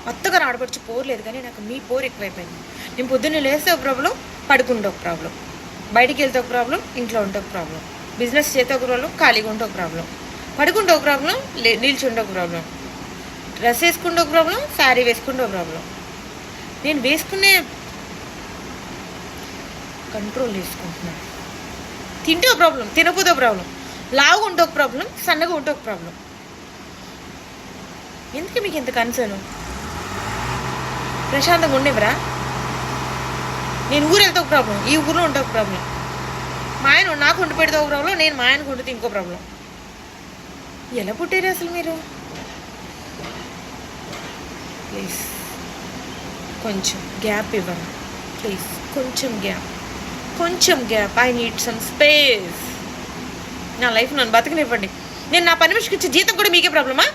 కొత్తగా ఆడపడుచు పోరు లేదు, కానీ నాకు మీ పోరు ఎక్కువైపోయింది. నేను పొద్దున్నే లేస్తే ఒక ప్రాబ్లం, పడుకుంటే ఒక ప్రాబ్లం, బయటికి వెళ్తే ఒక ప్రాబ్లం, ఇంట్లో ఉంటే ఒక ప్రాబ్లం, బిజినెస్ చేస్తే ఒక ప్రాబ్లం, ఖాళీగా ఉంటే ఒక ప్రాబ్లం, పడుకుంటే ఒక ప్రాబ్లం, నిల్చుంటే ఒక ప్రాబ్లం, డ్రెస్ వేసుకుంటే ఒక ప్రాబ్లం, శారీ వేసుకుంటే ఒక ప్రాబ్లం. నేను వేసుకునే కంట్రోల్ చేసుకుంటున్నాను. తింటే ఒక ప్రాబ్లం, తినకపోతే ఒక ప్రాబ్లం, లావుగా ఉంటే ఒక ప్రాబ్లం, సన్నగా ఉంటే ఒక ప్రాబ్లం. ఎందుకు మీకు ఇంత కన్సర్న్? ప్రశాంతంగా ఉండేవరా? నేను ఊరు వెళ్తే ఒక ప్రాబ్లం, ఈ ఊరిలో ఉంటే ఒక ప్రాబ్లం, మా ఆయన నాకు వండి పెడితే ఒక ప్రాబ్లం, నేను మా ఆయనకు వండితే ఇంకో ప్రాబ్లం. ఎలా పుట్టారు అసలు మీరు? ప్లీజ్ కొంచెం గ్యాప్ ఇవ్వండి, ప్లీజ్ కొంచెం gap. I need some space. నా లైఫ్ నన్ను బతకనివ్వండి. నేను నా పని మనిషికి ఇచ్చే జీతం కూడా మీకే ప్రాబ్లమా?